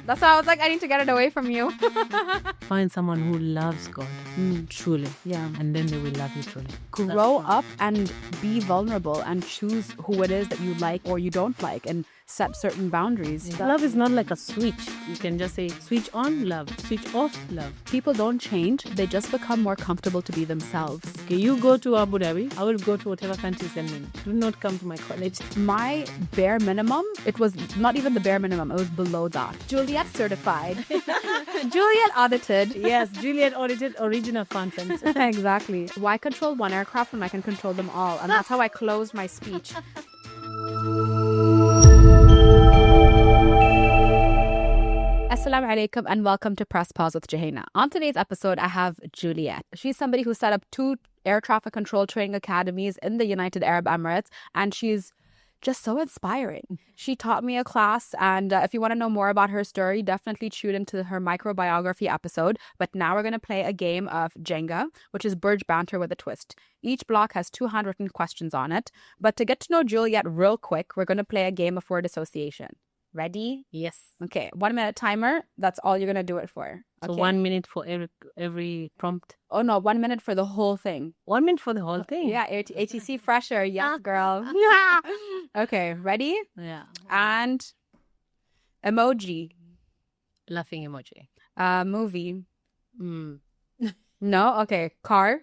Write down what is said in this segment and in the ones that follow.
That's why I was like, I need to get it away from you. Find someone who loves God truly. Yeah. And then they will love you truly. Grow up and be vulnerable and choose who it is that you like or you don't like and set certain boundaries. Love is not like a switch. You can just say switch on, love. Switch off, love. People don't change. They just become more comfortable to be themselves. Okay, you go to Abu Dhabi. I will go to whatever country you send me. Do not come to my college. My bare minimum, it was not even the bare minimum. It was below that. Juliette certified. Juliette audited. Yes, Juliette audited original content. Exactly. Why control one aircraft when I can control them all? And that's how I closed my speech. Assalamu alaikum and welcome to Press Pause with Jouhayna. On today's episode, I have Juliette. She's somebody who set up 2 air traffic control training academies in the United Arab Emirates, and she's just so inspiring. She taught me a class, and if you want to know more about her story, definitely tune into her microbiography episode. But now we're going to play a game of Jenga, which is bridge banter with a twist. Each block has 2 handwritten questions on it. But to get to know Juliette real quick, we're going to play a game of word association. Ready? Yes. Okay, 1 minute timer. That's all you're going to do it for. So Okay. 1 minute for every prompt. Oh no, 1 minute for the whole thing. 1 minute for the whole thing. Yeah, ATC fresher. Yes, girl. Okay, ready? Yeah. And emoji. Laughing emoji. Movie. Mm. No? Okay. Car.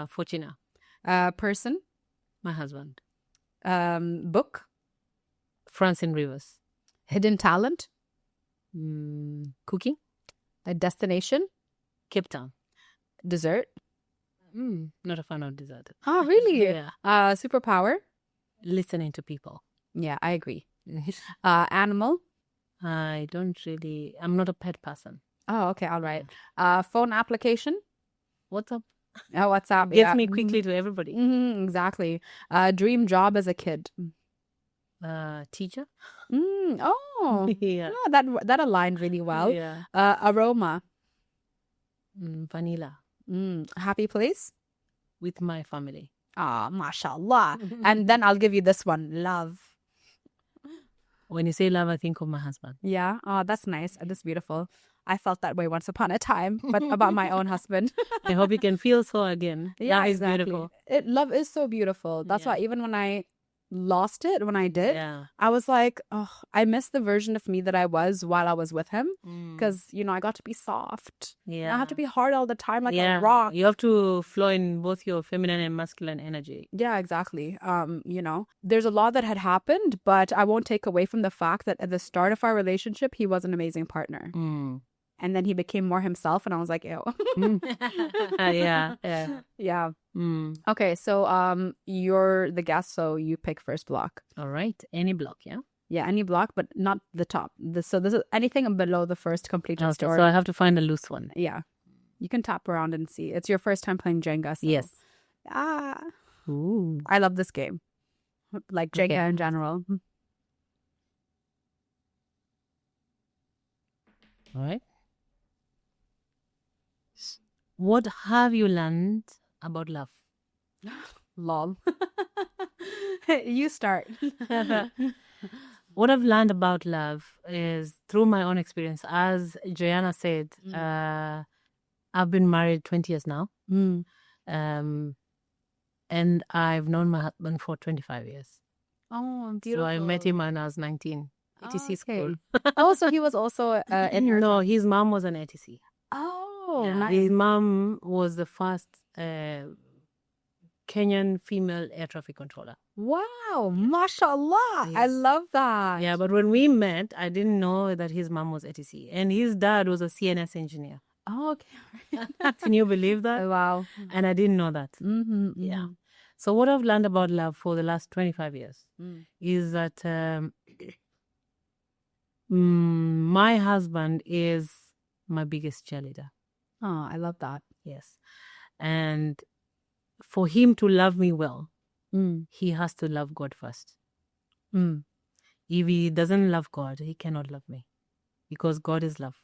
Fortuna. Person. My husband. Book. France in Rivers. Hidden talent. Cooking. A destination. Cape Town. Dessert. Not a fan of dessert. Oh, really? Yeah. Superpower. Listening to people. Yeah, I agree. Animal. I'm not a pet person. Oh, okay. All right. Phone application. What's up? Oh, WhatsApp. Gets Yeah. me quickly to everybody. Exactly. Dream job as a kid. Teacher. Oh, Yeah. that aligned really well. Yeah. Aroma. Vanilla. Happy place. With my family. Ah, mashallah. And then I'll give you this one. Love. When you say love, I think of my husband. Yeah. Oh, that's nice. That's beautiful. I felt that way once upon a time, but about my own husband. I hope you can feel so again. Yeah, That is exactly. beautiful. Love is so beautiful. That's why even when I lost it, when I did, Yeah. I was like, oh, I miss the version of me that I was while I was with him. Because, I got to be soft. Yeah. I have to be hard all the time like yeah. a rock. You have to flow in both your feminine and masculine energy. Yeah, exactly. There's a lot that had happened, but I won't take away from the fact that at the start of our relationship, he was an amazing partner. And then he became more himself, and I was like, ew. Yeah. Yeah. Okay, so you're the guest, so you pick first block. All right. Any block, yeah? Yeah, any block, but not the top. So this is anything below the first complete Okay, story. so I have to find a loose one. Yeah. You can tap around and see. It's your first time playing Jenga. So. Yes. Ooh. I love this game. Like Jenga in general. All right. What have you learned about love? Lol. You start. What I've learned about love is through my own experience. As Jouhayna said, I've been married 20 years now. And I've known my husband for 25 years. Oh, beautiful. So I met him when I was 19. ATC school. Oh, so he was also in your... No, his mom was an ATC. Oh, Yeah, nice. his mom was the first Kenyan female air traffic controller. Wow, mashallah. Yes. I love that. Yeah, but when we met, I didn't know that his mom was ATC. And his dad was a CNS engineer. Oh, okay. Can you believe that? Wow. And I didn't know that. Yeah. So what I've learned about love for the last 25 years is that my husband is my biggest cheerleader. Oh, I love that. Yes. And for him to love me well, he has to love God first. If he doesn't love God, he cannot love me. Because God is love.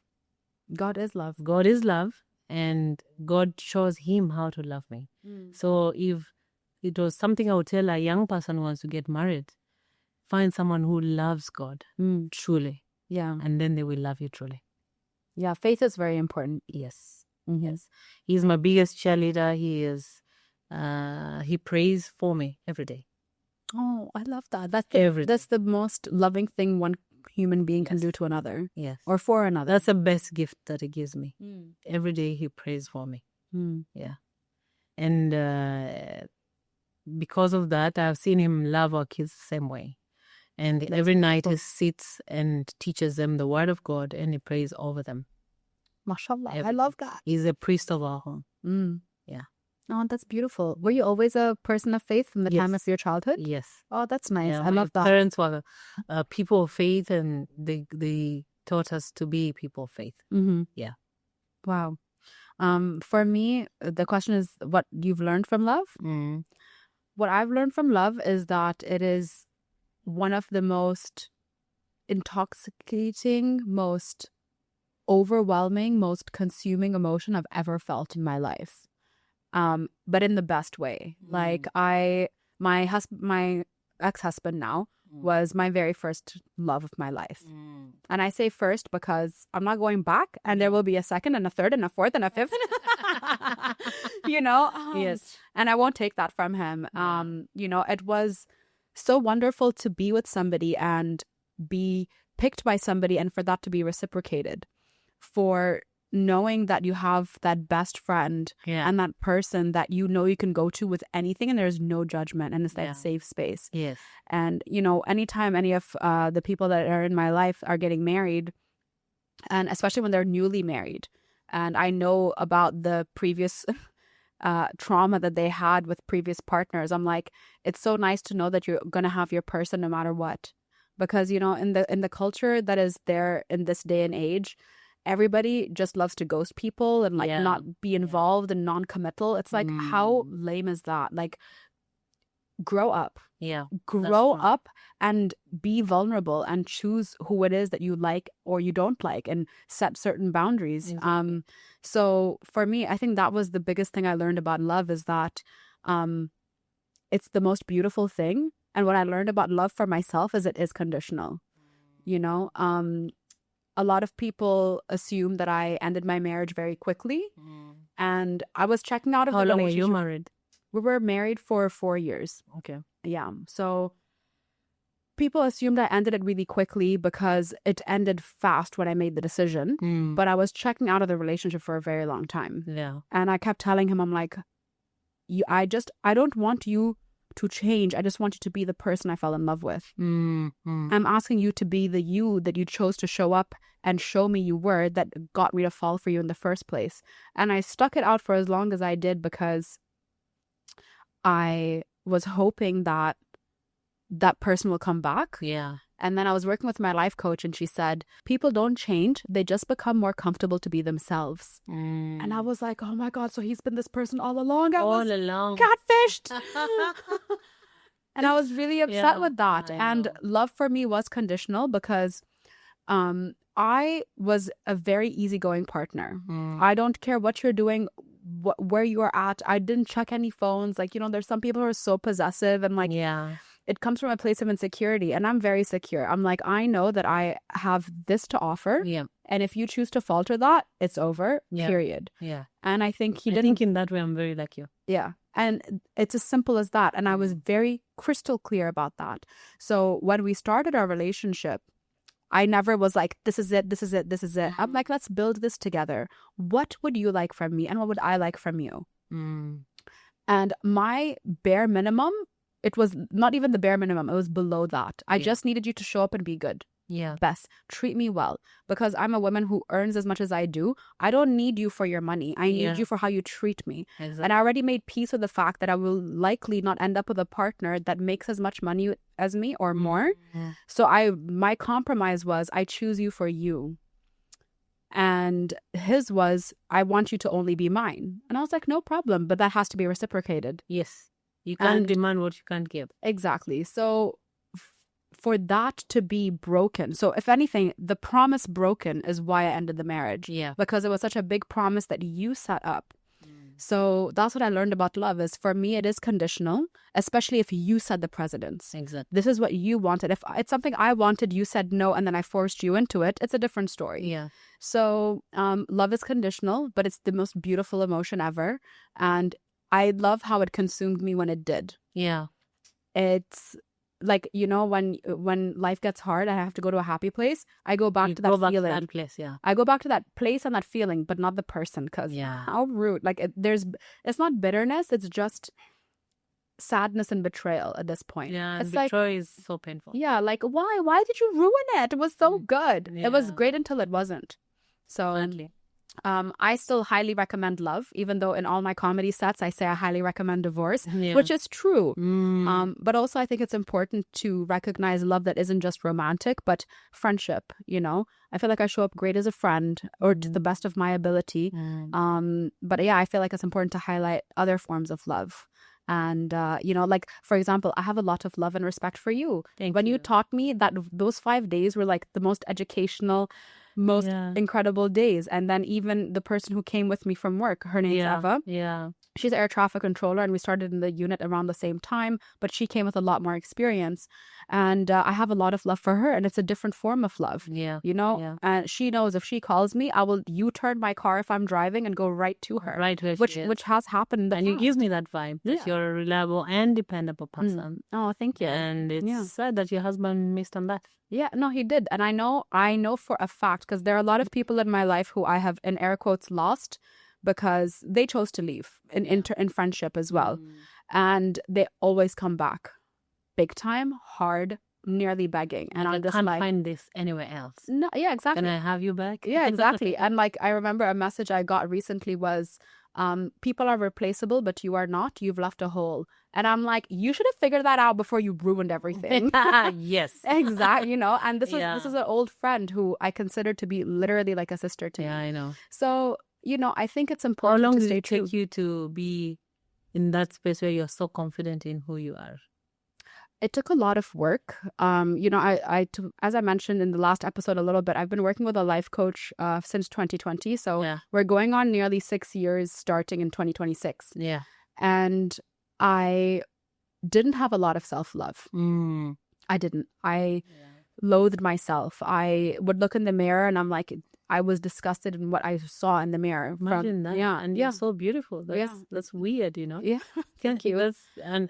God is love. God is love, and God shows him how to love me. So if it was something I would tell a young person who wants to get married, find someone who loves God truly. Yeah. and then they will love you truly. Yeah. Faith is very important. Yes. Mhm. Yes. He's my biggest cheerleader. He prays for me every day. Oh, I love that. Every That's the most loving thing one human being can Yes. do to another Yes. or for another. That's the best gift that he gives me. Mm. Every day he prays for me. Mm. Yeah. And because of that, I've seen him love our kids the same way. And That's every night he beautiful. sits and teaches them the word of God and he prays over them. Mashallah. I Every love that. He's a priest of our home. Mm. Yeah. Oh, that's beautiful. Were you always a person of faith from the time of Yes. your childhood? Yes. Oh, that's nice. Yeah, I my love that. parents were people of faith, and they taught us to be people of faith. Mm-hmm. Yeah. Wow. For me, the question is what you've learned from love. Mm. What I've learned from love is that it is one of the most intoxicating, most overwhelming, most consuming emotion I've ever felt in my life. But in the best way. Like my ex-husband now was my very first love of my life. And I say first because I'm not going back, and there will be a second and a third and a fourth and a fifth. You know? Yes. And I won't take that from him. You know, it was so wonderful to be with somebody and be picked by somebody and for that to be reciprocated. For knowing that you have that best friend and that person that you know you can go to with anything and there's no judgment and it's that safe space. Yes. And, you know, anytime any of the people that are in my life are getting married, and especially when they're newly married, and I know about the previous trauma that they had with previous partners, I'm like, it's so nice to know that you're going to have your person no matter what. Because, you know, in the culture that is there in this day and age, everybody just loves to ghost people and like not be involved and non-committal. It's like, how lame is that? Like, grow up. Yeah. Grow up and be vulnerable and choose who it is that you like or you don't like and set certain boundaries. Exactly. So for me, I think that was the biggest thing I learned about love is that it's the most beautiful thing. And what I learned about love for myself is it is conditional. You know, a lot of people assume that I ended my marriage very quickly. And I was checking out of the relationship. How long were you married? We were married for 4 years. Okay. Yeah. So people assumed I ended it really quickly because it ended fast when I made the decision. But I was checking out of the relationship for a very long time. Yeah. And I kept telling him, I'm like, I don't want you to change. I just want you to be the person I fell in love with. I'm asking you to be the you that you chose to show up and show me you were that got me to fall for you in the first place. And I stuck it out for as long as I did because I was hoping that that person will come back. Yeah. And then I was working with my life coach and she said, people don't change. They just become more comfortable to be themselves. And I was like, oh my God, so he's been this person all along. I was catfished. And I was really upset with that. And love for me was conditional because I was a very easygoing partner. I don't care what you're doing, where you are at. I didn't check any phones. Like, you know, there's some people who are so possessive and like, it comes from a place of insecurity. And I'm very secure. I'm like, I know that I have this to offer. Yeah. And if you choose to falter that, it's over, period. Yeah. And I think I think in that way, I'm very like you. Yeah. And it's as simple as that. And I was very crystal clear about that. So when we started our relationship, I never was like, this is it, this is it, this is it. I'm like, let's build this together. What would you like from me? And what would I like from you? And my bare minimum, it was not even the bare minimum. It was below that. I just needed you to show up and be good. Yeah. Best. Treat me well. Because I'm a woman who earns as much as I do. I don't need you for your money. I need you for how you treat me. Exactly. And I already made peace with the fact that I will likely not end up with a partner that makes as much money as me or more. So my compromise was I choose you for you. And his was, I want you to only be mine. And I was like, no problem. But that has to be reciprocated. Yes. You can't demand what you can't give. Exactly. So for that to be broken. So if anything, the promise broken is why I ended the marriage. Yeah. Because it was such a big promise that you set up. So that's what I learned about love is for me, it is conditional, especially if you set the precedence. Exactly. This is what you wanted. If it's something I wanted, you said no, and then I forced you into it, it's a different story. Yeah. So love is conditional, but it's the most beautiful emotion ever. And I love how it consumed me when it did. Yeah. It's like, you know, when life gets hard, I have to go to a happy place. I go back to that feeling. To that place, yeah. I go back to that place and that feeling, but not the person. Because how rude. Like it's not bitterness. It's just sadness and betrayal at this point. Yeah, it's betrayal is so painful. Yeah, like why did you ruin it? It was so good. It was great until it wasn't. So Sadly. I still highly recommend love, even though in all my comedy sets I say I highly recommend divorce, which is true. But also I think it's important to recognize love that isn't just romantic, but friendship, you know. I feel like I show up great as a friend or to the best of my ability. But yeah, I feel like it's important to highlight other forms of love. And, you know, like, for example, I have a lot of love and respect for you. When you taught me that those 5 days were like the most educational, most incredible days. And then even the person who came with me from work, her name's Eva. Yeah. She's an air traffic controller and we started in the unit around the same time, but she came with a lot more experience. And I have a lot of love for her, and it's a different form of love. Yeah. You know, and she knows if she calls me, I will U-turn my car if I'm driving and go right to her. Right where which has happened. And you give me that vibe. That you're a reliable and dependable person. Oh, thank you. And it's sad that your husband missed on that. Yeah, no, he did. And I know for a fact, because there are a lot of people in my life who I have, in air quotes, lost because they chose to leave in friendship as well. And they always come back. Big time, hard, nearly begging. And I'm just can't like, find this anywhere else. No, yeah, exactly. Can I have you back? Yeah, exactly. And like, I remember a message I got recently was, people are replaceable, but you are not. You've left a hole. And I'm like, you should have figured that out before you ruined everything. Yes. Exactly. You know, and this is an old friend who I consider to be literally like a sister to me. Yeah, I know. So, you know, I think it's important to stay true. How long did it take you to be in that space where you're so confident in who you are? It took a lot of work. You know, as I mentioned in the last episode a little bit, I've been working with a life coach since 2020. So we're going on nearly 6 years starting in 2026. Yeah. And I didn't have a lot of self-love. I didn't. I loathed myself. I would look in the mirror and I'm like, I was disgusted in what I saw in the mirror. Imagine that. Yeah. And you're so beautiful. That's weird, you know? Yeah. Thank you.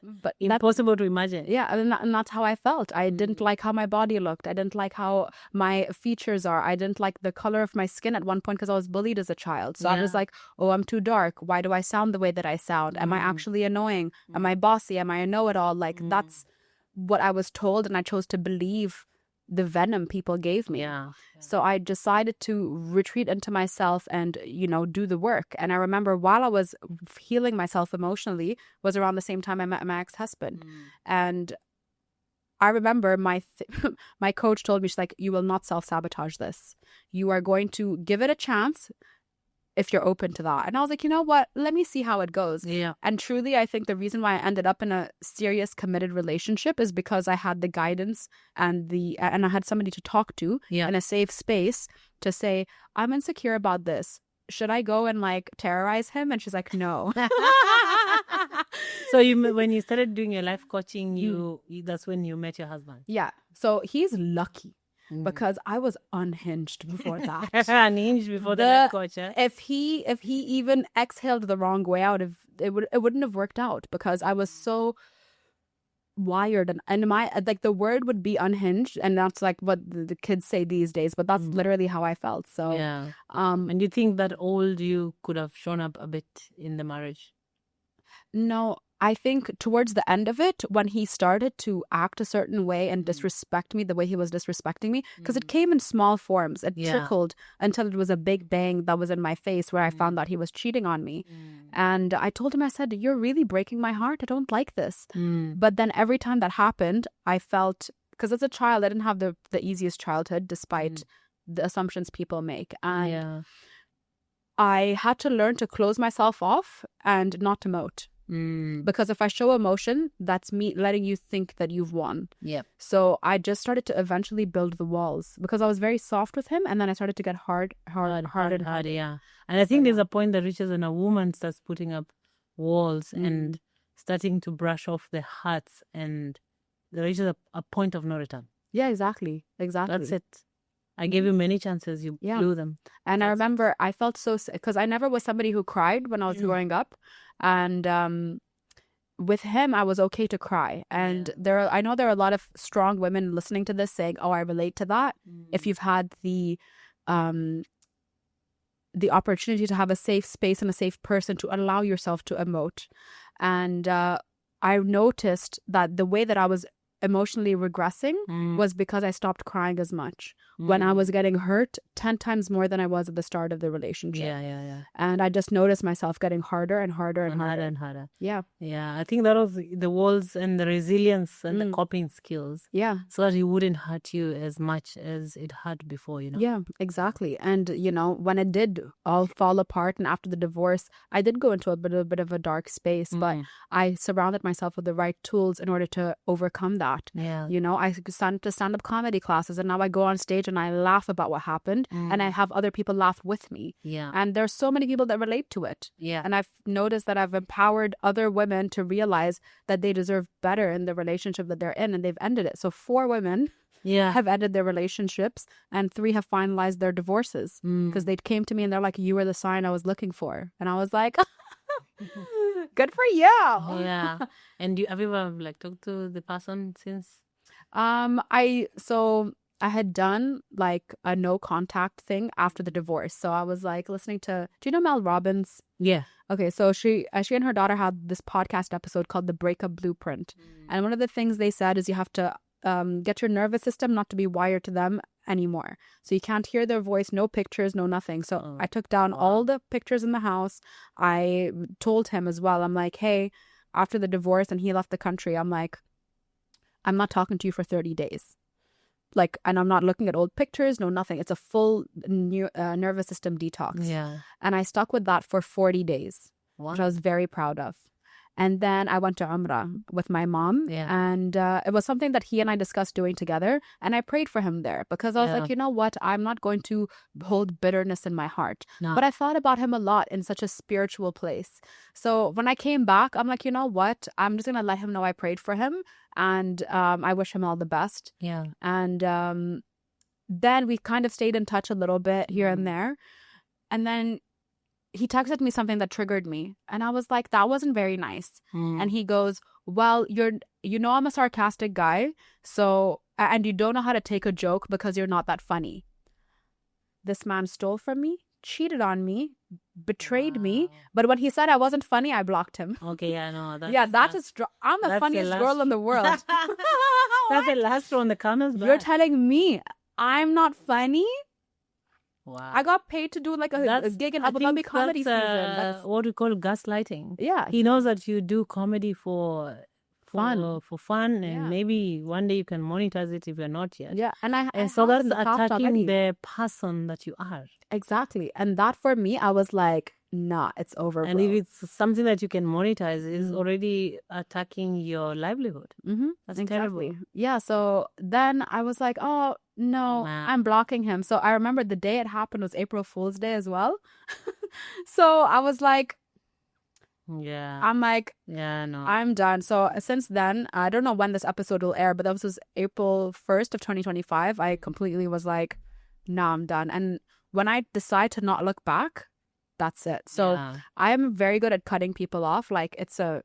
But impossible to imagine. Yeah. And that's how I felt. I didn't like how my body looked. I didn't like how my features are. I didn't like the color of my skin at one point because I was bullied as a child. So I was like, oh, I'm too dark. Why do I sound the way that I sound? Am I actually annoying? Am I bossy? Am I a know-it-all? Like that's what I was told. And I chose to believe the venom people gave me. So I decided to retreat into myself and, you know, do the work. And I remember while I was healing myself emotionally was around the same time I met my ex-husband. And I remember my coach told me, she's like, you will not self-sabotage this. You are going to give it a chance if you're open to that. And I was like, you know what? Let me see how it goes. Yeah. And truly, I think the reason why I ended up in a serious, committed relationship is because I had the guidance and I had somebody to talk to in a safe space to say, I'm insecure about this. Should I go and like terrorize him? And she's like, no. So when you started doing your life coaching, that's when you met your husband. Yeah. So he's lucky. Because I was unhinged before that. Unhinged before the life coach. If he even exhaled the wrong way out, it wouldn't have worked out because I was so wired and my like the word would be unhinged, and that's like what the kids say these days, but that's literally how I felt. So and you think that old you could have shown up a bit in the marriage? No, I think towards the end of it, when he started to act a certain way and disrespect me the way he was disrespecting me, because it came in small forms, it trickled until it was a big bang that was in my face where I found out he was cheating on me. And I told him, I said, you're really breaking my heart. I don't like this. But then every time that happened, I felt, because as a child, I didn't have the easiest childhood despite the assumptions people make. And I had to learn to close myself off and not emote. Because if I show emotion, that's me letting you think that you've won. Yeah. So I just started to eventually build the walls because I was very soft with him, and then I started to get hard. Yeah. And I think there's a point that reaches when a woman starts putting up walls and starting to brush off the hearts, and there reaches a point of no return. Yeah, exactly. That's it. I gave you many chances. You blew them. And I remember I felt so sick because I never was somebody who cried when I was growing up. And with him, I was okay to cry. And I know there are a lot of strong women listening to this saying, oh, I relate to that. If you've had the opportunity to have a safe space and a safe person to allow yourself to emote. And I noticed that the way that I was emotionally regressing was because I stopped crying as much when I was getting hurt 10 times more than I was at the start of the relationship. Yeah. And I just noticed myself getting harder and harder and harder. Yeah. I think that was the walls and the resilience and the coping skills. Yeah. So that it wouldn't hurt you as much as it hurt before, Yeah, exactly. And, when it did all fall apart and after the divorce, I did go into a bit of a dark space, but I surrounded myself with the right tools in order to overcome that. Yeah. I signed to stand-up comedy classes, and now I go on stage and I laugh about what happened, and I have other people laugh with me. Yeah. And there's so many people that relate to it. Yeah. And I've noticed that I've empowered other women to realize that they deserve better in the relationship that they're in, and they've ended it. So 4 women have ended their relationships, and 3 have finalized their divorces because they came to me and they're like, you were the sign I was looking for. And I was like, good for you. Yeah. And have you ever talked to the person since? I had done a no contact thing after the divorce. So I was listening to, do you know Mel Robbins? Yeah. Okay, so she and her daughter had this podcast episode called The Breakup Blueprint. And one of the things they said is you have to get your nervous system not to be wired to them anymore. So you can't hear their voice, no pictures, no nothing. So I took down all the pictures in the house. I told him as well, I'm like, hey, after the divorce and he left the country, I'm like, I'm not talking to you for 30 days. And I'm not looking at old pictures, no nothing. It's a full nervous system detox. Yeah. And I stuck with that for 40 days, which I was very proud of. And then I went to Umrah with my mom. Yeah. And it was something that he and I discussed doing together. And I prayed for him there because I was like, you know what? I'm not going to hold bitterness in my heart. No. But I thought about him a lot in such a spiritual place. So when I came back, I'm like, you know what? I'm just going to let him know I prayed for him. And I wish him all the best. Yeah. And then we kind of stayed in touch a little bit here and there. And then he texted me something that triggered me. And I was like, that wasn't very nice. And he goes, well, I'm a sarcastic guy. So, and you don't know how to take a joke because you're not that funny. This man stole from me, cheated on me, betrayed me. But when he said I wasn't funny, I blocked him. Okay, yeah, no. I'm the funniest girl in the world. That's the last row in the comments. You're telling me I'm not funny? Wow. I got paid to do a gig in Abu Dhabi comedy season. That's what we call gaslighting. Yeah. He knows that you do comedy for fun, and maybe one day you can monetize it if you're not yet. Yeah. And so that's attacking the person that you are. Exactly. And that for me, I was like, nah, it's over. And if it's something that you can monetize, it's already attacking your livelihood. That's terrible. Yeah. So then I was like, oh, no, I'm blocking him. So I remember the day it happened was April Fool's Day as well. So I was like, I'm like, I'm done. So since then, I don't know when this episode will air, but that was April 1st of 2025. I completely was like, nah, I'm done. And when I decide to not look back, that's it. So I am very good at cutting people off. It's a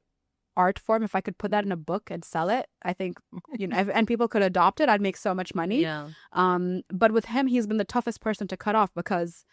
art form. If I could put that in a book and sell it, I think, and people could adopt it, I'd make so much money. Yeah. But with him, he's been the toughest person to cut off because,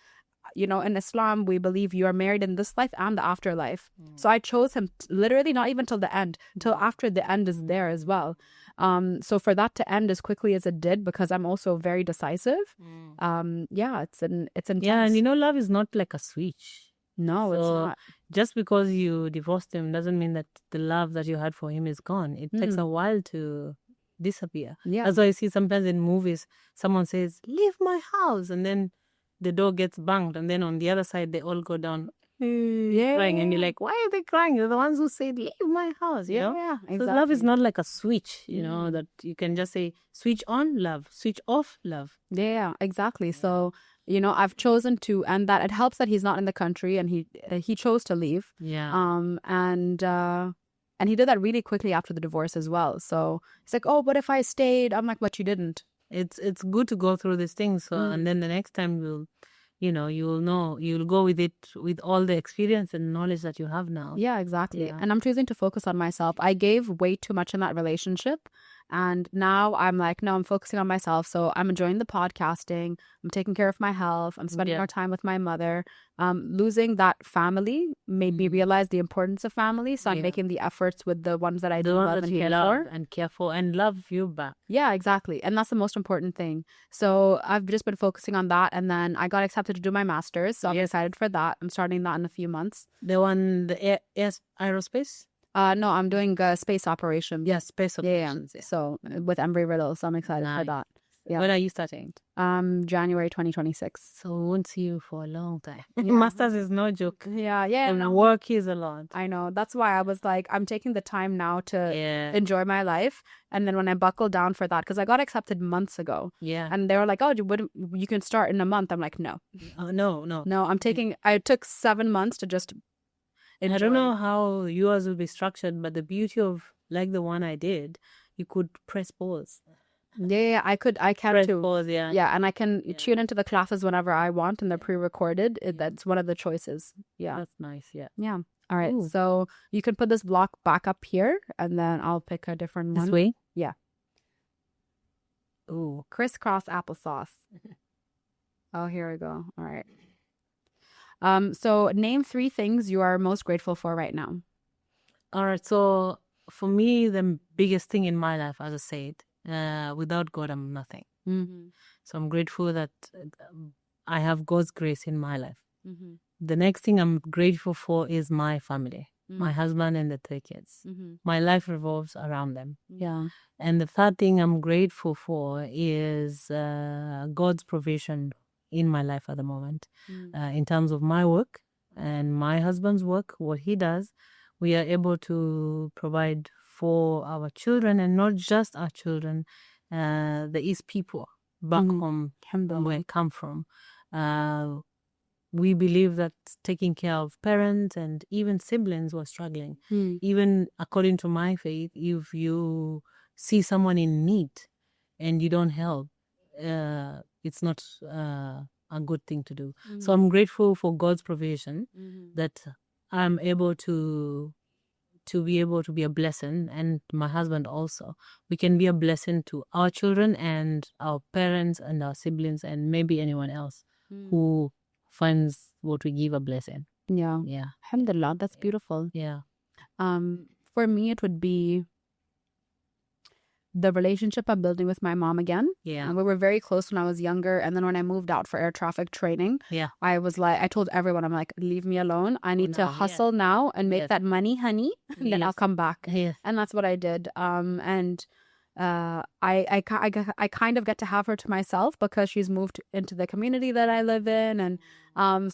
in Islam, we believe you are married in this life and the afterlife. So I chose him literally not even till the end, until after the end is there as well. So for that to end as quickly as it did, because I'm also very decisive. It's intense. Yeah, and love is not like a switch. No, it's not. Just because you divorced him doesn't mean that the love that you had for him is gone. It takes a while to disappear. Yeah. That's why I see sometimes in movies, someone says, leave my house. And then the door gets banged. And then on the other side, they all go down. crying, and you're like, why are they crying? They're the ones who said, leave my house, you know? Yeah, So exactly. love is not like a switch, you know, that you can just say, switch on, love, switch off, love. Yeah, exactly. So, I've chosen to, and that it helps that he's not in the country, and he chose to leave. Yeah. And he did that really quickly after the divorce as well. So he's like, oh, but if I stayed, I'm like, but you didn't. It's good to go through these things. So, and then the next time you'll know, you'll go with it with all the experience and knowledge that you have now. Yeah, exactly. Yeah. And I'm choosing to focus on myself. I gave way too much in that relationship. And now I'm like, no, I'm focusing on myself. So I'm enjoying the podcasting. I'm taking care of my health. I'm spending more time with my mother. Losing that family made me realize the importance of family. So I'm making the efforts with the ones that I do love and care for and love you back. Yeah, exactly. And that's the most important thing. So I've just been focusing on that. And then I got accepted to do my master's. So I'm excited for that. I'm starting that in a few months. The aerospace? No, I'm doing space operations. Yes, space operations. Yeah. So with Embry-Riddle, so I'm excited for that. Yeah. When are you starting? January 2026. So we won't see you for a long time. Masters is no joke. Yeah. And work is a lot. I know. That's why I was like, I'm taking the time now to enjoy my life. And then when I buckle down for that, because I got accepted months ago. Yeah. And they were like, oh, you can start in a month. I'm like, no. No. I took 7 months to just enjoy. I don't know how yours will be structured, but the beauty of like the one I did, you could press pause. Yeah, I can press too. Pause, yeah. Yeah, and I can tune into the classes whenever I want, and they're pre-recorded. That's one of the choices. Yeah, that's nice. Yeah. Yeah. All right. Ooh. So you can put this block back up here, and then I'll pick a different one. This way. Yeah. Ooh, crisscross applesauce. Oh, here we go. All right. So name 3 things you are most grateful for right now. All right. So for me, the biggest thing in my life, as I said, without God, I'm nothing. Mm-hmm. So I'm grateful that I have God's grace in my life. Mm-hmm. The next thing I'm grateful for is my family, my husband and the 3 kids. Mm-hmm. My life revolves around them. Yeah. And the third thing I'm grateful for is God's provision in my life at the moment. In terms of my work and my husband's work, what he does, we are able to provide for our children, and not just our children, the East people back home where I come from. We believe that taking care of parents and even siblings who are struggling, even according to my faith, if you see someone in need and you don't help, it's not a good thing to do. So I'm grateful for God's provision that I'm able to be able to be a blessing, and my husband also. We can be a blessing to our children and our parents and our siblings and maybe anyone else who finds what we give a blessing. Yeah. Alhamdulillah, that's beautiful. Yeah. For me, it would be the relationship I'm building with my mom again. Yeah. And we were very close when I was younger. And then when I moved out for air traffic training, I was like, I told everyone, I'm like, leave me alone. I need to hustle now and make that money, honey. And then I'll come back. Yes. And that's what I did. I kind of get to have her to myself because she's moved into the community that I live in. And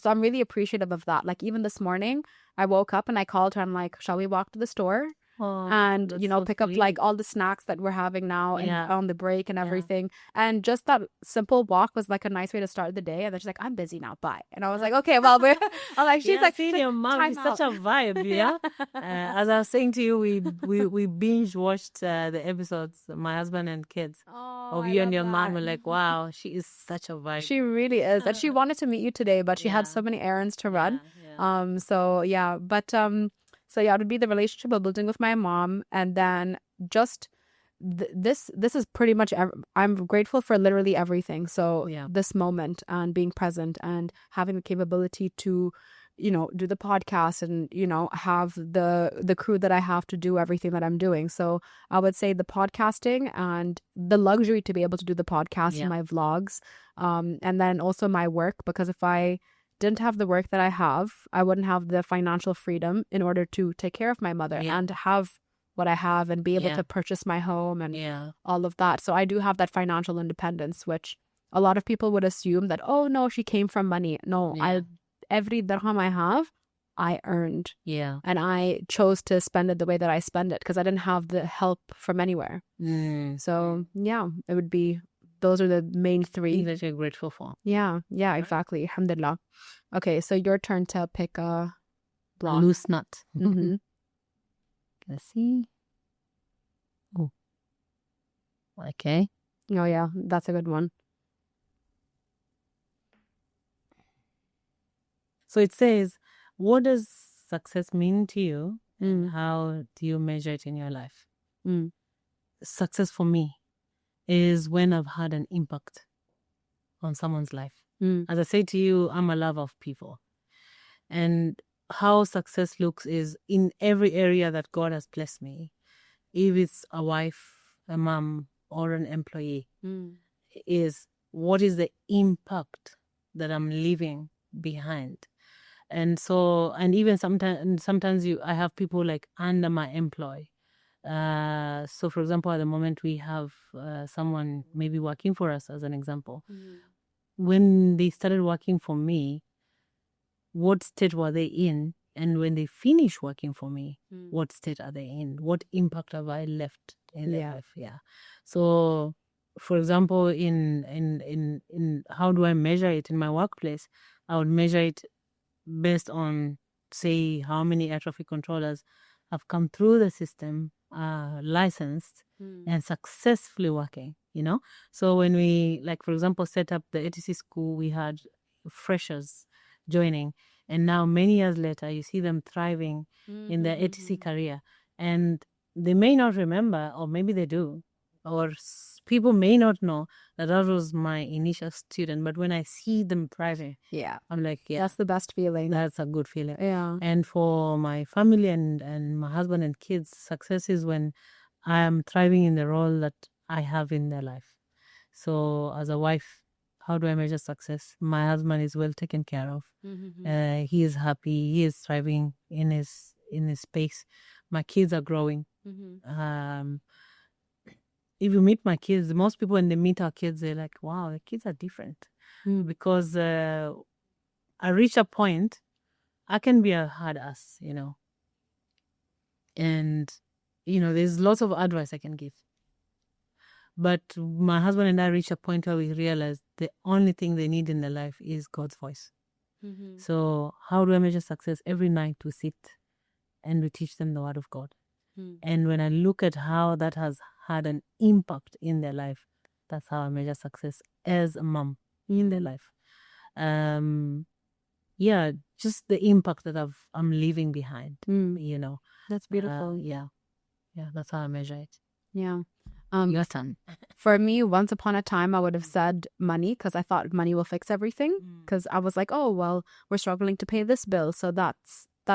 so I'm really appreciative of that. Like even this morning, I woke up and I called her. I'm like, shall we walk to the store? And pick up like all the snacks that we're having now and on the break and everything. And just that simple walk was like a nice way to start the day. And then she's like, I'm busy now, bye. And I was like, okay, well, I'm like, she's like, seeing your mom is such a vibe. Yeah. As I was saying to you, we binge watched the episodes, my husband and kids, of you and your mom. We're like, wow, she is such a vibe. She really is. And she wanted to meet you today, but she had so many errands to run. So it would be the relationship I'm building with my mom, and then just this is pretty much. I'm grateful for literally everything. So this moment and being present and having the capability to, do the podcast and have the crew that I have to do everything that I'm doing. So I would say the podcasting and the luxury to be able to do the podcast and my vlogs, and then also my work, because if I didn't have the work that I have, I wouldn't have the financial freedom in order to take care of my mother and have what I have and be able to purchase my home and all of that. So I do have that financial independence, which a lot of people would assume that, oh no, she came from money. No, every dirham I have, I earned. Yeah. And I chose to spend it the way that I spend it because I didn't have the help from anywhere. So, yeah, it would be, those are the main three that you're grateful for. Yeah, exactly. Alhamdulillah. Okay, so your turn to pick a block. Loose nut. Mm-hmm. Let's see. Oh. Okay. Oh, yeah, that's a good one. So it says, what does success mean to you? And how do you measure it in your life? Success for me is when I've had an impact on someone's life. As I say to you, I'm a lover of people. And how success looks is in every area that God has blessed me. If it's a wife, a mom, or an employee, is what is the impact that I'm leaving behind? And so, and even sometimes I have people like under my employ. So for example, at the moment we have someone maybe working for us as an example. When they started working for me, what state were they in? And when they finish working for me, what state are they in? What impact have I left in their life? Yeah. So for example, in how do I measure it in my workplace? I would measure it based on, say, how many air traffic controllers have come through the system, licensed and successfully working, So when we, like, for example, set up the ATC school, we had freshers joining. And now many years later, you see them thriving in their ATC career. And they may not remember, or maybe they do, or people may not know that was my initial student. But when I see them thriving, I'm like, that's the best feeling. That's a good feeling. Yeah. And for my family and my husband and kids, success is when I am thriving in the role that I have in their life. So as a wife, how do I measure success? My husband is well taken care of. He is happy. He is thriving in his space. My kids are growing. If you meet my kids, most people when they meet our kids, they're like, wow, the kids are different. Because I reach a point, I can be a hard ass, And, there's lots of advice I can give. But my husband and I reach a point where we realize the only thing they need in their life is God's voice. So how do I measure success? Every night we sit and we teach them the word of God. And when I look at how that has had an impact in their life, that's how I measure success as a mom in their life. Just the impact that I'm leaving behind, That's beautiful. That's how I measure it. Yeah. Your turn. For me, once upon a time, I would have said money because I thought money will fix everything. Because I was like, oh, well, we're struggling to pay this bill. So that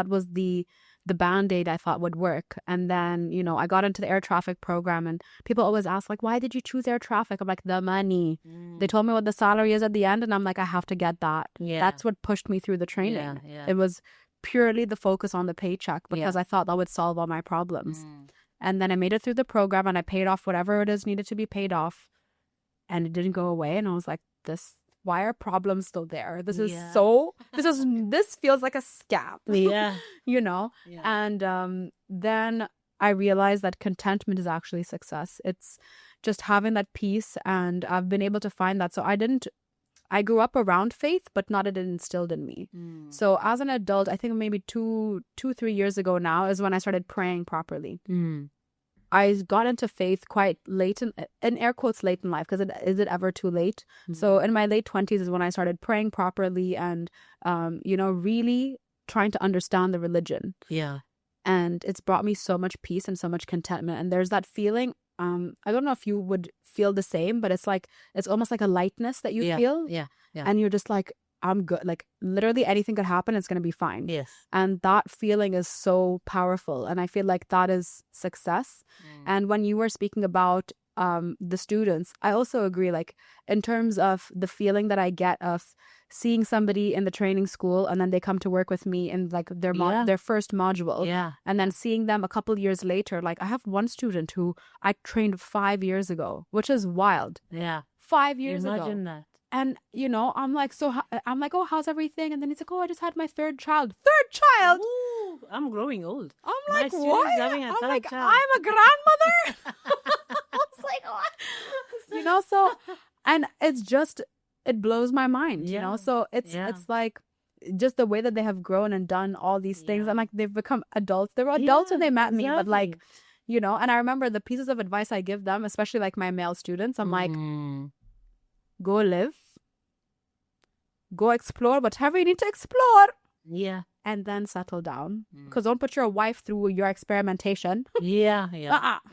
was the Band-Aid I thought would work. And then, I got into the air traffic program and people always ask, like, why did you choose air traffic? I'm like, the money. They told me what the salary is at the end and I'm like, I have to get that. That's what pushed me through the training. It was purely the focus on the paycheck because I thought that would solve all my problems. And then I made it through the program and I paid off whatever it is needed to be paid off. And it didn't go away. And I was like, why are problems still there? This feels like a scam. And then I realized that contentment is actually success. It's just having that peace, and I've been able to find that. So I grew up around faith, but not it instilled in me. So as an adult, I think maybe 3 years ago now is when I started praying properly. I got into faith quite late in air quotes late in life, because is it ever too late? So in my late 20s is when I started praying properly and, really trying to understand the religion. And it's brought me so much peace and so much contentment. And there's that feeling, I don't know if you would feel the same, but it's almost like a lightness that you feel. And you're just like, I'm good. Like literally anything could happen. It's going to be fine. And that feeling is so powerful. And I feel like that is success. And when you were speaking about the students, I also agree, like in terms of the feeling that I get of seeing somebody in the training school and then they come to work with me in like their first module. And then seeing them a couple years later, like I have one student who I trained 5 years ago, which is wild. 5 years ago. Imagine that. And, I'm like, I'm like, oh, how's everything? And then he's like, oh, I just had my third child. Third child? Ooh, I'm growing old. I'm My like, student's what? having a I'm third like, child. I'm a grandmother? I was like, what? So, and it's just, it blows my mind, So it's like just the way that they have grown and done all these things. And like, they've become adults. They were adults when they met me, but like, and I remember the pieces of advice I give them, especially like my male students, I'm like, go live, go explore whatever you need to explore. Yeah. And then settle down. Because don't put your wife through your experimentation. Yeah.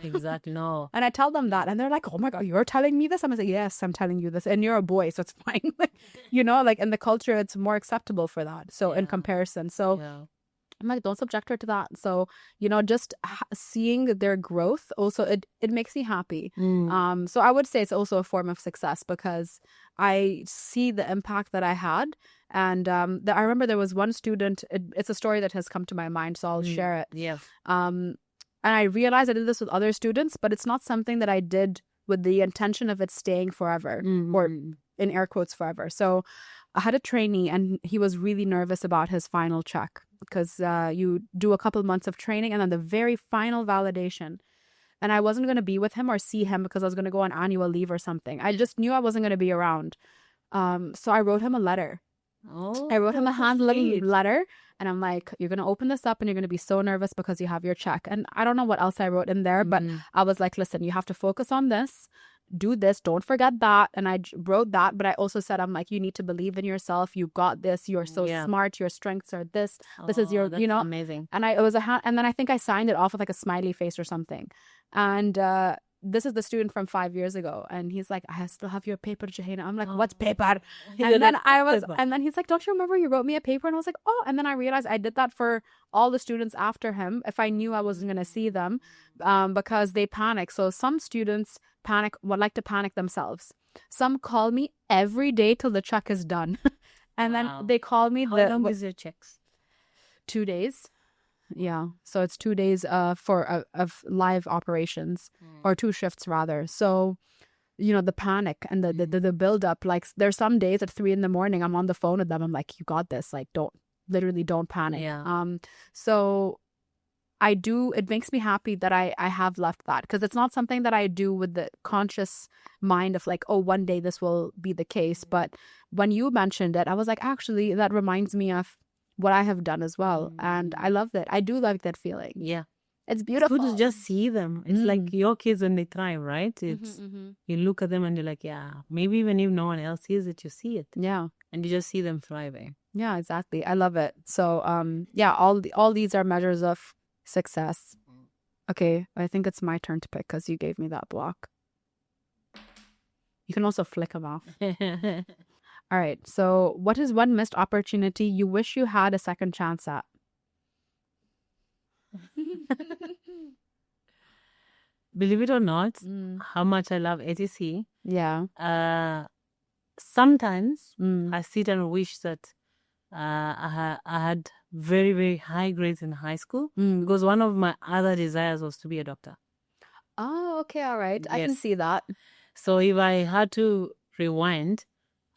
Exactly. No. And I tell them that. And they're like, oh my God, you're telling me this? I'm like, yes, I'm telling you this. And you're a boy, so it's fine. Like in the culture, it's more acceptable for that. So in comparison. So I'm like, don't subject her to that. So, just seeing their growth also, it makes me happy. So I would say it's also a form of success because I see the impact that I had. And I remember there was one student, it's a story that has come to my mind, so I'll share it. Yeah. And I realized I did this with other students, but it's not something that I did with the intention of it staying forever or in air quotes forever. So I had a trainee and he was really nervous about his final check because you do a couple months of training and then the very final validation. And I wasn't going to be with him or see him because I was going to go on annual leave or something. I just knew I wasn't going to be around. So I wrote him a letter. I wrote him a handwritten letter and I'm like, you're going to open this up and you're going to be so nervous because you have your check. And I don't know what else I wrote in there, but I was like, listen, you have to focus on this. Do this. Don't forget that. And I wrote that. But I also said, I'm like, you need to believe in yourself. You got this. You're so smart. Your strengths are this. This is your, that's amazing. And it was and then I think I signed it off with like a smiley face or something. And this is the student from 5 years ago. And he's like, I still have your paper, Jouhayna. I'm like, what's paper? And then and then he's like, don't you remember you wrote me a paper? And I was like, oh. And then I realized I did that for all the students after him if I knew I wasn't going to see them because they panic. So some students would like to panic themselves. Some call me every day till the check is done. And then they call me. How long is your checks? 2 days. Yeah. So it's 2 days of live operations or 2 shifts rather. So, the panic and the build up, like there's some days at 3 a.m, I'm on the phone with them. I'm like, you got this. Like, don't panic. Yeah. So it makes me happy that I have left that because it's not something that I do with the conscious mind of like, oh, one day this will be the case. But when you mentioned it, I was like, actually, that reminds me of what I have done as well. And I love that. I do like that feeling. Yeah. It's beautiful. It's good to just see them. It's like your kids when they thrive, right? It's you look at them and you're like, yeah, maybe even if no one else sees it, you see it. Yeah. And you just see them thriving. Yeah, exactly. I love it. So all these are measures of success. Okay, I think it's my turn to pick because you gave me that block. You can also flick them off. All right. So what is one missed opportunity you wish you had a second chance at? Believe it or not, how much I love ATC. Yeah. Sometimes I sit and wish that I had very, very high grades in high school because one of my other desires was to be a doctor. Oh, okay. All right. I can see that. So if I had to rewind,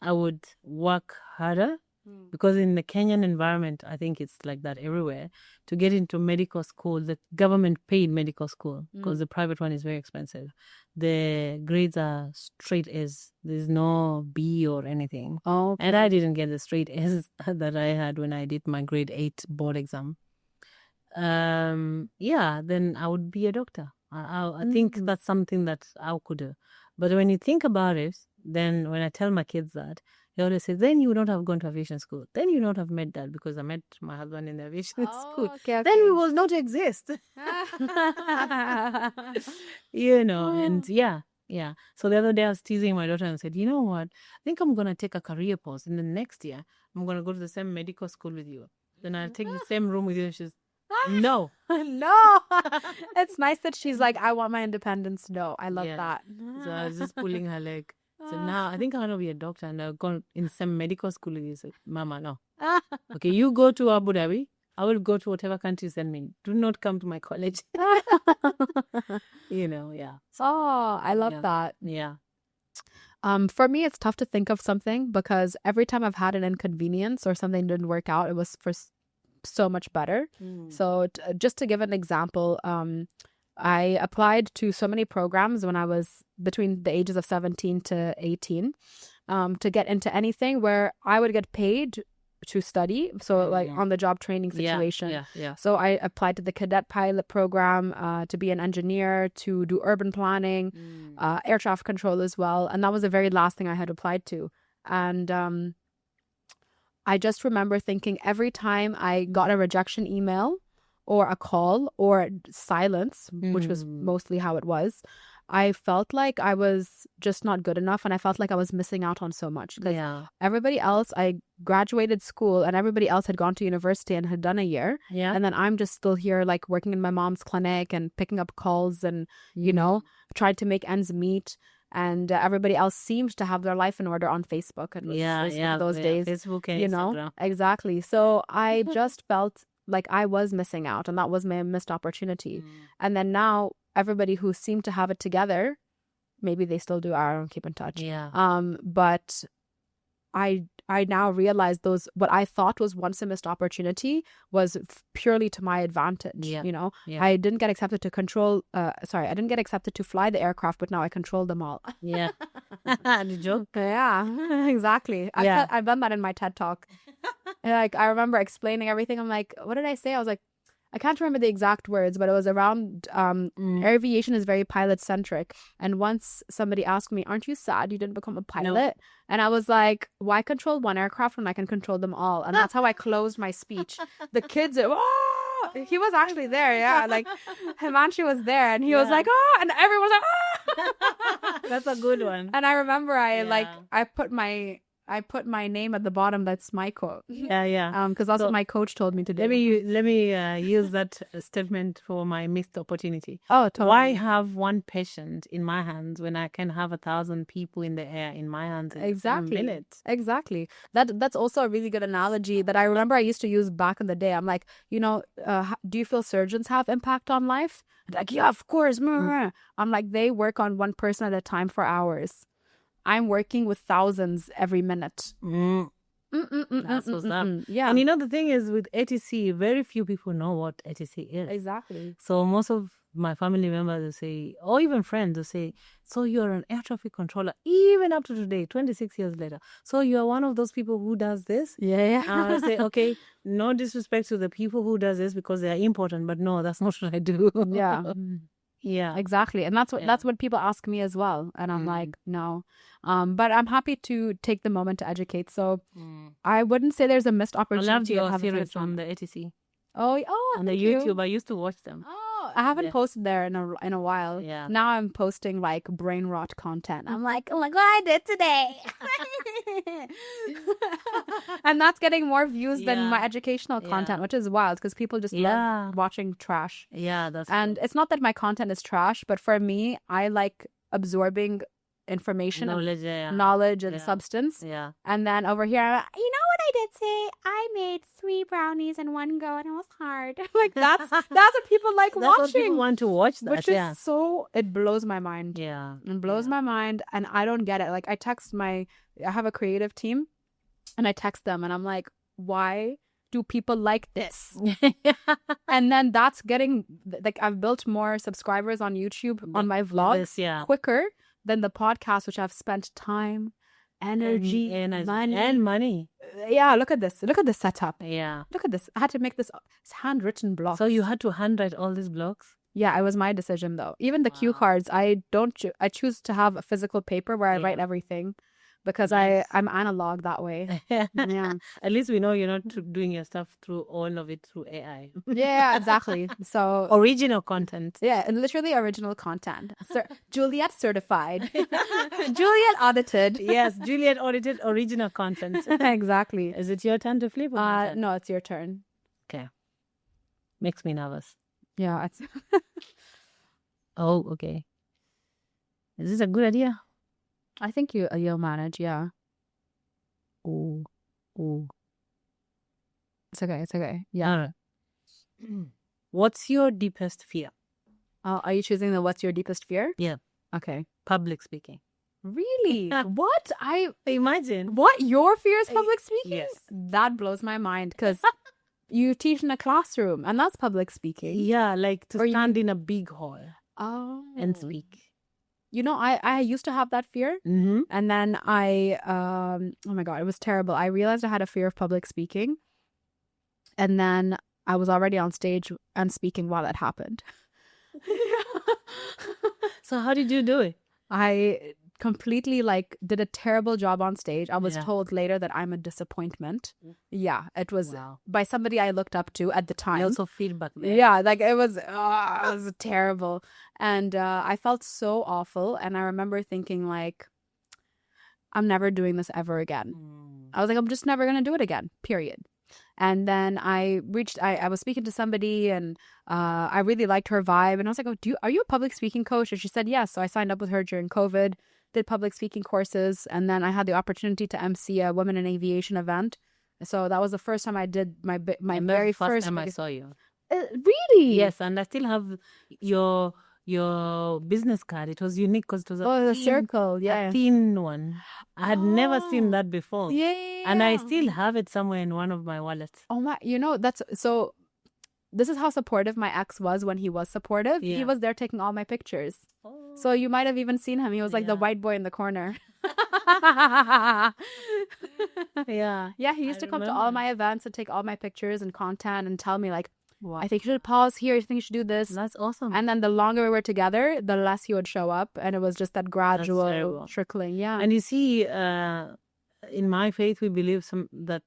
I would work harder because in the Kenyan environment, I think it's like that everywhere. To get into medical school, the government paid medical school because the private one is very expensive. The grades are straight A's. There's no B or anything. Oh, okay. And I didn't get the straight A's that I had when I did my grade 8 board exam. Then I would be a doctor. I think that's something that I could do. But when you think about it, then when I tell my kids that, they always say, then you would not have gone to aviation school. Then you would not have met that because I met my husband in the aviation school. Okay. Then we will not exist. And yeah. So the other day I was teasing my daughter and said, you know what? I think I'm going to take a career pause. And then next year, I'm going to go to the same medical school with you. Then I'll take the same room with you. And she's, no. No. It's nice that she's like, I want my independence. No, I love that. So I was just pulling her leg. So now I think I want to be a doctor and I'll go in some medical school with you. So, Mama, no. Okay, you go to Abu Dhabi. I will go to whatever country you send me. Do not come to my college. Oh, I love that. Yeah. For me, it's tough to think of something because every time I've had an inconvenience or something didn't work out, it was for so much better. So just to give an example, I applied to so many programs when I was between the ages of 17 to 18 to get into anything where I would get paid to study. So like on the job training situation. So I applied to the cadet pilot program to be an engineer, to do urban planning, air traffic control as well. And that was the very last thing I had applied to. And I just remember thinking every time I got a rejection email or a call or silence, which was mostly how it was, I felt like I was just not good enough, and I felt like I was missing out on so much. Because everybody else, I graduated school and everybody else had gone to university and had done a year. And then I'm just still here like working in my mom's clinic and picking up calls and, you know, tried to make ends meet. And everybody else seemed to have their life in order on Facebook. And those days, Facebook and you know, Instagram. Exactly. So I just felt like I was missing out, and that was my missed opportunity. And then now everybody who seemed to have it together, maybe they still do, I don't keep in touch. But I now realize what I thought was once a missed opportunity was purely to my advantage. You know, I didn't get accepted to I didn't get accepted to fly the aircraft, but now I control them all. The joke. Yeah, exactly. I've done that in my TED talk. Like, I remember explaining everything. I'm like, what did I say? I was like, I can't remember the exact words, but it was around aviation is very pilot centric. And once somebody asked me, aren't you sad you didn't become a pilot? No. And I was like, why control one aircraft when I can control them all? And that's how I closed my speech. The kids, he was actually there. Yeah. Like Himanshi was there and he was like, oh, and everyone was like, oh. That's a good one. And I remember I put my name at the bottom. That's my quote. Because that's what my coach told me to do. Let me use that statement for my missed opportunity. Oh, totally. Why have one patient in my hands when I can have 1,000 people in the air in my hands? Exactly. That's also a really good analogy that I remember I used to use back in the day. I'm like, you know, do you feel surgeons have impact on life? Like, yeah, of course. I'm like, they work on one person at a time for hours. I'm working with thousands every minute. That's what's up. Yeah. And you know, the thing is with ATC, very few people know what ATC is. Exactly. So most of my family members will say, or even friends will say, so you're an air traffic controller, even up to today, 26 years later. So you're one of those people who does this? Yeah. I say, okay, no disrespect to the people who does this because they are important, but no, that's not what I do. Yeah, exactly. And that's what people ask me as well. And I'm like, no. But I'm happy to take the moment to educate. So I wouldn't say there's a missed opportunity. I loved your series from the ATC. Oh, on the YouTube. I used to watch them. Oh, I haven't posted there in a while. Yeah. Now I'm posting like brain rot content. I'm like, oh my God, I did today. And that's getting more views than my educational content, which is wild because people just love watching trash. Yeah, that's and cool. It's not that my content is trash, but for me, I like absorbing information, knowledge and substance. Yeah. And then over here, I'm like, you know what I did say? I made 3 brownies in one go and it was hard. Like that's what people like watching. What people want to watch that. Which is so, it blows my mind. Yeah. It blows my mind and I don't get it. Like I have a creative team and I text them and I'm like, why do people like this? And then that's getting, like, I've built more subscribers on YouTube on my vlogs quicker than the podcast, which I've spent time, energy, and money. Yeah, look at this setup. Yeah, look at this. I had to make this handwritten blog. So you had to handwrite all these blogs? Yeah, it was my decision though. Even the cue cards, I choose to have a physical paper where I write everything. Because I'm analog that way. Yeah. At least we know you're not doing your stuff all of it through AI. Yeah, exactly. So original content. Yeah, literally original content. Juliette certified. Juliette audited. Yes, Juliette audited original content. Exactly. Is it your turn to flip? No, it's your turn. Okay. Makes me nervous. Yeah. Oh, okay. Is this a good idea? I think you'll manage, yeah. Ooh. It's okay. Yeah. What's your deepest fear? Are you choosing what's your deepest fear? Yeah. Okay. Public speaking. Really? What? Imagine. What? Your fear is public speaking? Yes. That blows my mind because you teach in a classroom and that's public speaking. Yeah, like to Or stand in a big hall Oh. and speak. You know, I used to have that fear. Mm-hmm. And then oh my God, it was terrible. I realized I had a fear of public speaking. And then I was already on stage and speaking while it happened. So how did you do it? I completely did a terrible job on stage. I was Yeah. told later that I'm a disappointment. Yeah, it was Wow. by somebody I looked up to at the time. Also feedback there. Yeah, it was terrible. And I felt so awful. And I remember thinking I'm never doing this ever again. I was like, I'm just never going to do it again, period. And then I was speaking to somebody and I really liked her vibe. And I was like, are you a public speaking coach? And she said, yes. So I signed up with her during COVID, did public speaking courses. And then I had the opportunity to MC a women in aviation event. So that was the first time I did my very first time I saw you. Really? Yes, and I still have your business card. It was unique because it was the circle, yeah, a thin one. I had never seen that before. Yeah. And I still have it somewhere in one of my wallets. Oh my, that's so. This is how supportive my ex was when he was supportive. Yeah. He was there taking all my pictures. So you might have even seen him. He was like the white boy in the corner. Yeah. Yeah, he used to come to all my events and take all my pictures and content and tell me wow. I think you should pause here. I think you should do this. That's awesome. And then the longer we were together, the less he would show up. And it was just that gradual trickling. Yeah. And you see, in my faith, we believe that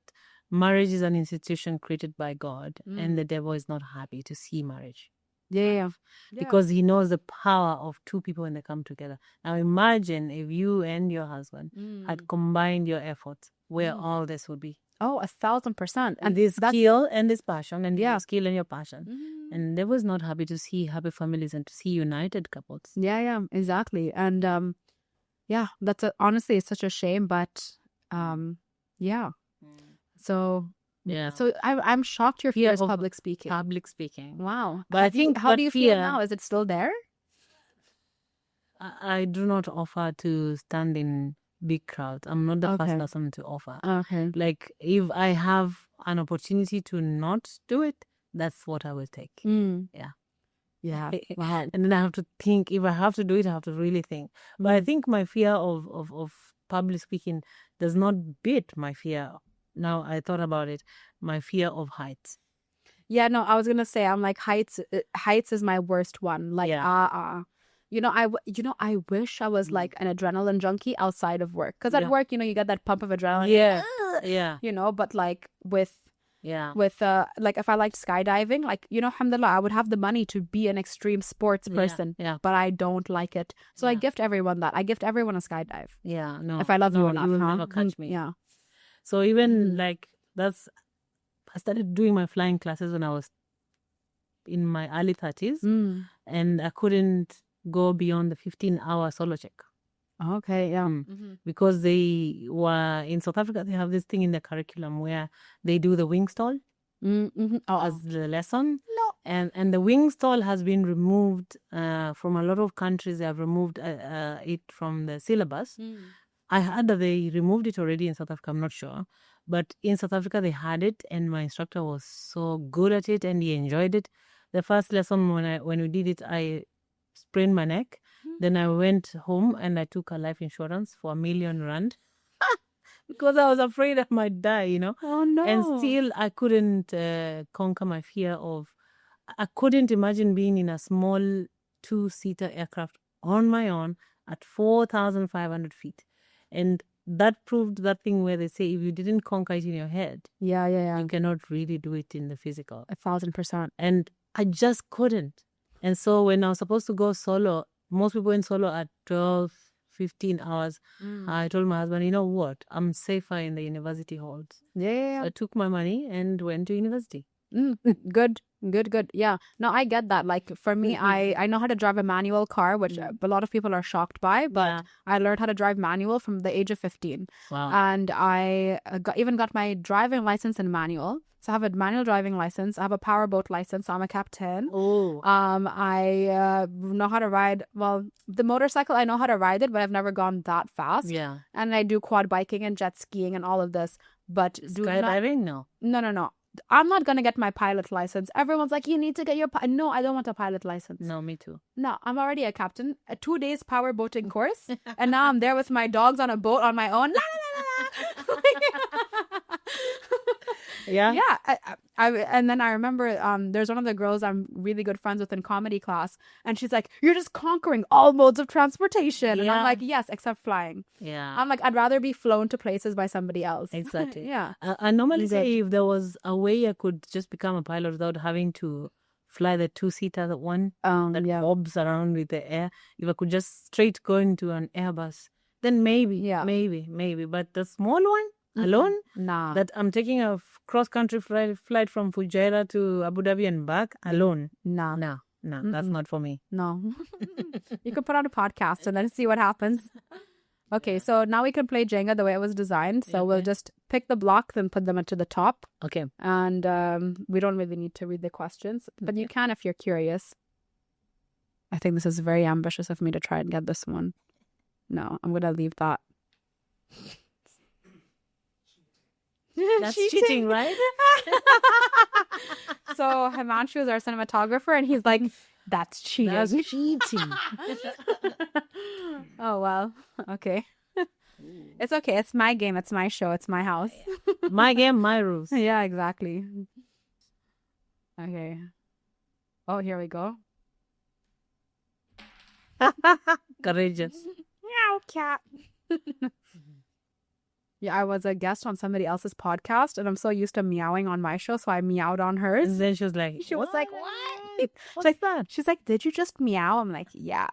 marriage is an institution created by God, and the devil is not happy to see marriage. Yeah. Because he knows the power of two people when they come together. Now imagine if you and your husband had combined your efforts, where all this would be. Oh, 1,000%. And this skill and this passion, and your skill and your passion. And they was not happy to see happy families and to see united couples. Yeah, exactly. And that's honestly, it's such a shame, but yeah. So yeah. So I'm shocked your fear is public speaking. Public speaking. Wow. But I think how do you feel now? Is it still there? I do not offer to stand in big crowds. I'm not the first person to offer. Okay. Like if I have an opportunity to not do it, that's what I will take. Yeah. Yeah. Wow. And then I have to think, if I have to do it, I have to really think. But I think my fear of public speaking does not beat my fear. Now I thought about it, my fear of heights. Yeah, no, I was gonna say I'm like heights is my worst one. Like I wish I was like an adrenaline junkie outside of work. Because at work, you get that pump of adrenaline. Yeah. But like with like if I liked skydiving, alhamdulillah, I would have the money to be an extreme sports person. Yeah. But I don't like it. So I gift everyone that. I gift everyone a skydive. Yeah, no. If I love you enough. You will never catch me. Yeah. So even I started doing my flying classes when I was in my early 30s. And I couldn't go beyond the 15-hour solo check. Okay, yeah. Because they were in South Africa, they have this thing in the curriculum where they do the wing stall as the lesson. No. And the wing stall has been removed from a lot of countries. They have removed it from the syllabus. I heard that they removed it already in South Africa. I'm not sure. But in South Africa, they had it. And my instructor was so good at it and he enjoyed it. The first lesson, when we did it, I sprained my neck. Then I went home and I took a life insurance for R1 million. Because I was afraid I might die, Oh, no. And still, I couldn't conquer my fear of... I couldn't imagine being in a small 2-seater aircraft on my own at 4,500 feet. And that proved that thing where they say if you didn't conquer it in your head, yeah, you cannot really do it in the physical. 1,000%. And I just couldn't. And so when I was supposed to go solo, most people went solo at 12, 15 hours. I told my husband, you know what? I'm safer in the university halls. Yeah. I took my money and went to university. Good. Good. Yeah. No, I get that. Like for me, I know how to drive a manual car, which a lot of people are shocked by, but I learned how to drive manual from the age of 15. Wow. And I even got my driving license in manual. So I have a manual driving license. I have a powerboat license. So I'm a captain. Oh. I know how to ride. Well, the motorcycle, I know how to ride it, but I've never gone that fast. Yeah. And I do quad biking and jet skiing and all of this. But skydiving? No. No. I'm not going to get my pilot license. Everyone's like, you need to get your... No, I don't want a pilot license. No, me too. No, I'm already a captain. A 2 days power boating course. And now I'm there with my dogs on a boat on my own. Yeah. And then I remember there's one of the girls I'm really good friends with in comedy class. And she's like, you're just conquering all modes of transportation. And I'm like, yes, except flying. Yeah. I'm like, I'd rather be flown to places by somebody else. Exactly. Yeah. I normally say if there was a way I could just become a pilot without having to fly the two-seater one that bobs around with the air, if I could just straight go into an Airbus, then maybe. But the small one alone, nah. that I'm taking a cross-country flight from Fujairah to Abu Dhabi and back alone. No, that's not for me. No. You can put on a podcast and then see what happens. Okay, so now we can play Jenga the way it was designed. So we'll just pick the blocks and put them into the top. Okay. And we don't really need to read the questions, but you can if you're curious. I think this is very ambitious of me to try and get this one. No, I'm going to leave that. That's cheating, right? So Himanshu is our cinematographer and he's like, that's cheating. That's cheating. Oh, well. Okay. It's okay. It's my game. It's my show. It's my house. My game, my rules. Yeah, exactly. Okay. Oh, here we go. Courageous. Meow, cat. Yeah, I was a guest on somebody else's podcast and I'm so used to meowing on my show, so I meowed on hers. And then she was like, what? What's that? She's like, did you just meow? I'm like, yeah.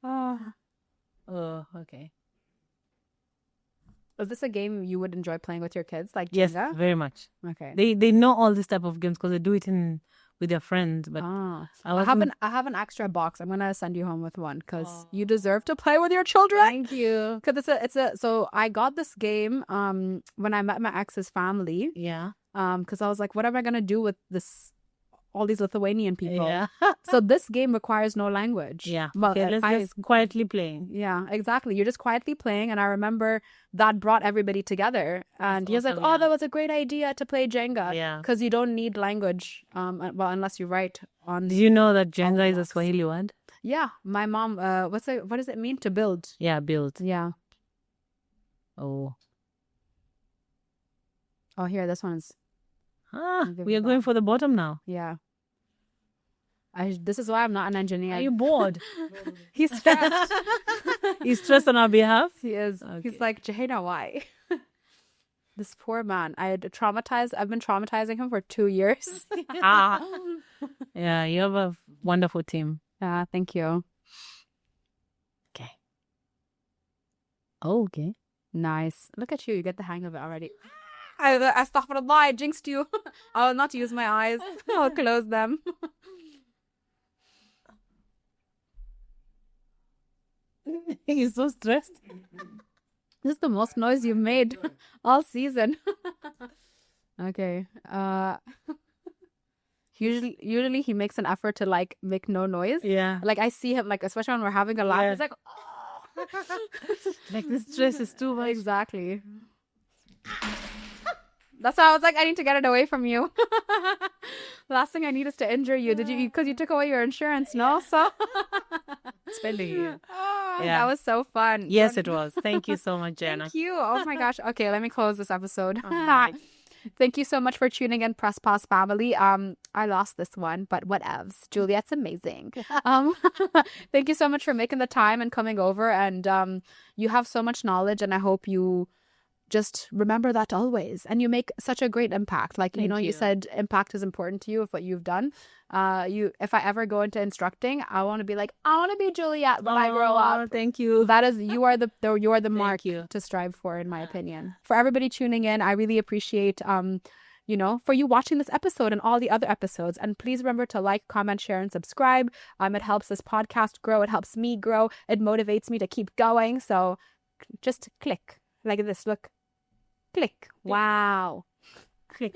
Oh, okay. Is this a game you would enjoy playing with your kids? Like Yes, Jenga? very much. Okay. They know all this type of games because they do it with their friends. But I have an extra box. I'm gonna send you home with one because you deserve to play with your children. Thank you. Because so I got this game when I met my ex's family. Yeah. Because I was like, what am I gonna do with all these Lithuanian people? Yeah. So this game requires no language. Yeah. Well, okay, let's just quietly playing. Yeah, exactly. You're just quietly playing. And I remember that brought everybody together. And he was like, that was a great idea to play Jenga. Yeah. Because you don't need language. Well, unless you write on... Did you know that Jenga is a Swahili word? Yeah. My mom, what does it mean to build? Yeah, build. Yeah. Oh, here, this one's... we are going for the bottom now. Yeah. This is why I'm not an engineer. Are you bored? He's stressed. He's stressed on our behalf? He is. Okay. He's like, Jouhayna, why? This poor man. I've been traumatizing him for 2 years. Yeah, you have a wonderful team. Yeah, thank you. Okay. Oh, okay. Nice. Look at you. You get the hang of it already. Astaghfirullah, I jinxed you. I will not use my eyes. I'll close them. He's so stressed. This is the most noise you've made all season. Okay. Usually he makes an effort to like make no noise. Yeah. Like I see him like, especially when we're having a laugh, he's like, like this stress is too much. Exactly. That's why I was like, I need to get it away from you. Last thing I need is to injure you. Did you? Because you took away your insurance, no? So spending it. That was so fun. Yes, it was. Thank you so much, Jenna. Thank you. Oh my gosh. Okay, let me close this episode. Right. Thank you so much for tuning in, Press Pause family. I lost this one, but whatevs. Juliette's amazing. Thank you so much for making the time and coming over. And you have so much knowledge, and I hope you just remember that always. And you make such a great impact. Like, you said impact is important to you of what you've done. If I ever go into instructing, I want to be like, I want to be Juliette when I grow up. Thank you. That is, you are the mark to strive for, in my opinion. For everybody tuning in, I really appreciate for you watching this episode and all the other episodes. And please remember to like, comment, share, and subscribe. It helps this podcast grow. It helps me grow. It motivates me to keep going. So just click like this. Look, click. Wow. Click.